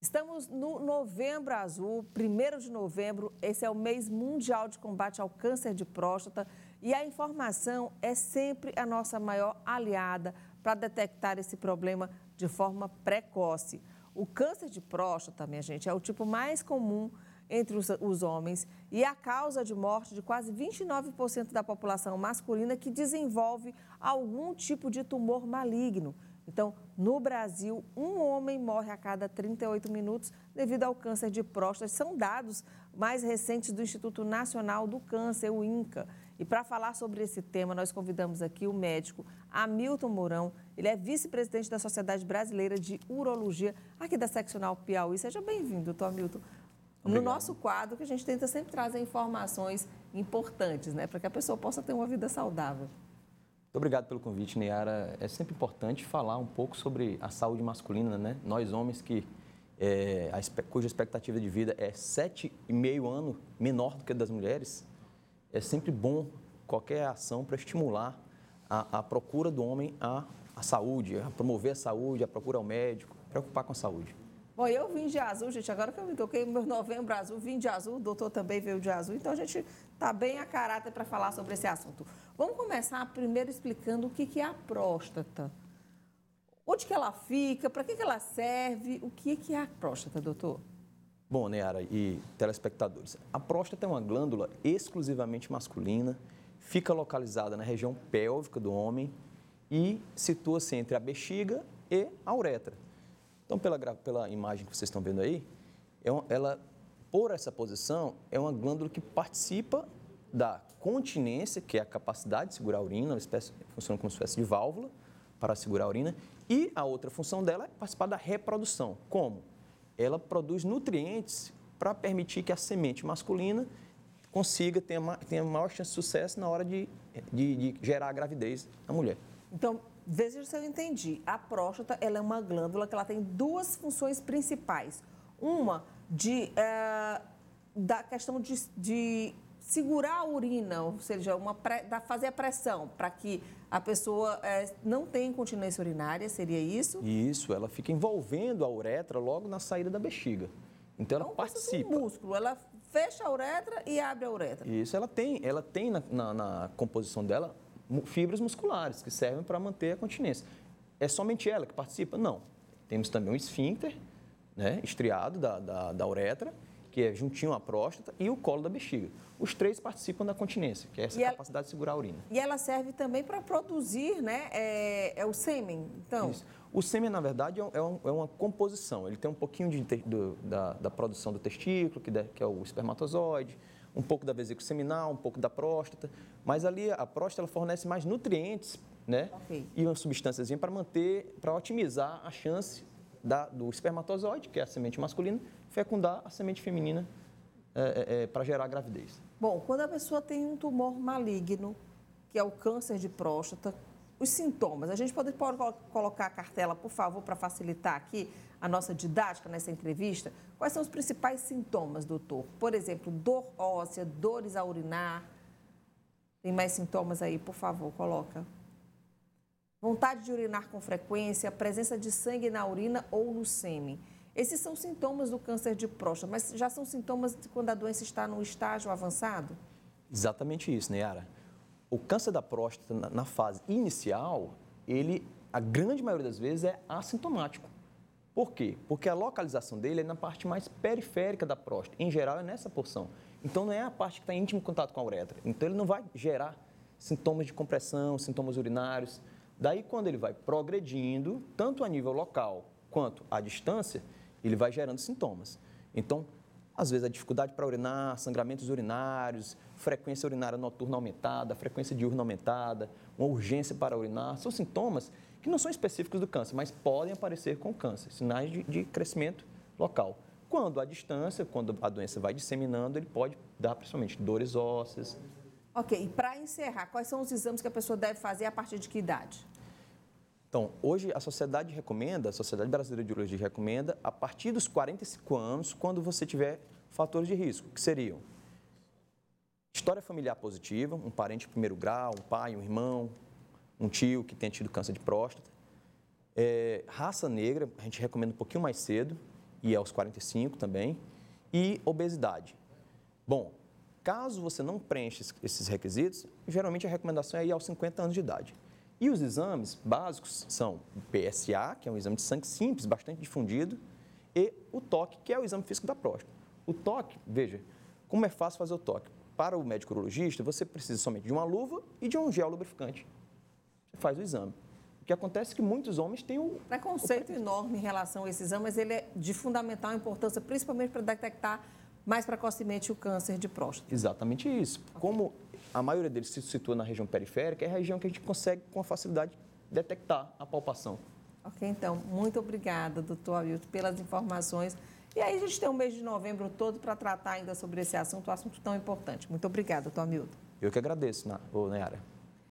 Estamos no Novembro Azul, 1º de novembro. Esse é o mês mundial de combate ao câncer de próstata e a informação é sempre a nossa maior aliada para detectar esse problema de forma precoce. O câncer de próstata, minha gente, é o tipo mais comum entre os homens e é a causa de morte de quase 29% da população masculina que desenvolve algum tipo de tumor maligno. Então, no Brasil, um homem morre a cada 38 minutos devido ao câncer de próstata. São dados mais recentes do Instituto Nacional do Câncer, o INCA. E para falar sobre esse tema, nós convidamos aqui o médico Hamilton Mourão. Ele é vice-presidente da Sociedade Brasileira de Urologia, aqui da Seccional Piauí. Seja bem-vindo, doutor Hamilton. Obrigado. No nosso quadro, que a gente tenta sempre trazer informações importantes, né, para que a pessoa possa ter uma vida saudável. Muito obrigado pelo convite, Neyara. É sempre importante falar um pouco sobre a saúde masculina, né? Nós homens cuja expectativa de vida é 7,5 anos menor do que a das mulheres, é sempre bom qualquer ação para estimular a procura do homem à saúde, a promover a saúde, a procura ao médico, preocupar com a saúde. Bom, eu vim de azul, gente, agora que eu me toquei no meu novembro azul, vim de azul, o doutor também veio de azul, então a gente está bem a caráter para falar sobre esse assunto. Vamos começar primeiro explicando o que é a próstata. Onde que ela fica, para que ela serve, o que é a próstata, doutor? Bom, Neyara e telespectadores, a próstata é uma glândula exclusivamente masculina, fica localizada na região pélvica do homem e situa-se entre a bexiga e a uretra. Então, pela imagem que vocês estão vendo aí, ela, por essa posição, é uma glândula que participa da continência, que é a capacidade de segurar a urina, funciona como uma espécie de válvula para segurar a urina, e a outra função dela é participar da reprodução. Como? Ela produz nutrientes para permitir que a semente masculina consiga ter a maior chance de sucesso na hora de gerar a gravidez na mulher. Então, veja se eu entendi. A próstata, ela é uma glândula que ela tem duas funções principais. Uma da questão de segurar a urina, ou seja, fazer a pressão para que a pessoa não tenha incontinência urinária, seria isso? Isso, ela fica envolvendo a uretra logo na saída da bexiga. Então, ela participa. Um músculo, ela fecha a uretra e abre a uretra. Isso, ela tem na composição dela fibras musculares que servem para manter a continência. É somente ela que participa? Não. Temos também um esfíncter, né, estriado da uretra, que é juntinho à próstata, e o colo da bexiga. Os três participam da continência, que é essa capacidade de segurar a urina. E ela serve também para produzir, né, o sêmen, então? Isso. O sêmen, na verdade, é uma composição. Ele tem um pouquinho da produção do testículo, que é o espermatozoide, um pouco da vesícula seminal, um pouco da próstata, mas ali a próstata ela fornece mais nutrientes, né? Okay. E uma substânciazinha para otimizar a chance do espermatozoide, que é a semente masculina, fecundar a semente feminina para gerar a gravidez. Bom, quando a pessoa tem um tumor maligno, que é o câncer de próstata, os sintomas, a gente pode colocar a cartela, por favor, para facilitar aqui a nossa didática nessa entrevista. Quais são os principais sintomas, doutor? Por exemplo, dor óssea, dores a urinar. Tem mais sintomas aí, por favor, coloca. Vontade de urinar com frequência, presença de sangue na urina ou no sêmen. Esses são sintomas do câncer de próstata, mas já são sintomas de quando a doença está num estágio avançado? Exatamente isso, Neyara. O câncer da próstata, na fase inicial, a grande maioria das vezes, é assintomático. Por quê? Porque a localização dele é na parte mais periférica da próstata. Em geral, é nessa porção. Então, não é a parte que está em íntimo contato com a uretra. Então, ele não vai gerar sintomas de compressão, sintomas urinários. Daí, quando ele vai progredindo, tanto a nível local quanto à distância, ele vai gerando sintomas. Então, às vezes, a dificuldade para urinar, sangramentos urinários, frequência urinária noturna aumentada, frequência diurna aumentada, uma urgência para urinar, são sintomas que não são específicos do câncer, mas podem aparecer com o câncer, sinais de crescimento local. Quando à distância, quando a doença vai disseminando, ele pode dar principalmente dores ósseas. Ok, e para encerrar, quais são os exames que a pessoa deve fazer a partir de que idade? Então, hoje a Sociedade Brasileira de Urologia recomenda a partir dos 45 anos, quando você tiver fatores de risco, que seriam história familiar positiva, um parente de primeiro grau, um pai, um irmão, um tio que tenha tido câncer de próstata, raça negra, a gente recomenda um pouquinho mais cedo, e aos 45 também, e obesidade. Bom, caso você não preencha esses requisitos, geralmente a recomendação é ir aos 50 anos de idade. E os exames básicos são o PSA, que é um exame de sangue simples, bastante difundido, e o toque, que é o exame físico da próstata. O toque, veja, como é fácil fazer o toque. Para o médico urologista, você precisa somente de uma luva e de um gel lubrificante. Você faz o exame. O que acontece é que muitos homens têm o preconceito enorme em relação a esse exame, mas ele é de fundamental importância, principalmente para detectar mais precocemente o câncer de próstata. Exatamente isso. Okay. Como a maioria deles se situa na região periférica, é a região que a gente consegue com facilidade detectar a palpação. Ok, então, muito obrigada, doutor Hamilton, pelas informações. E aí a gente tem um mês de novembro todo para tratar ainda sobre esse assunto tão importante. Muito obrigada, doutor Hamilton. Eu que agradeço, Nayara.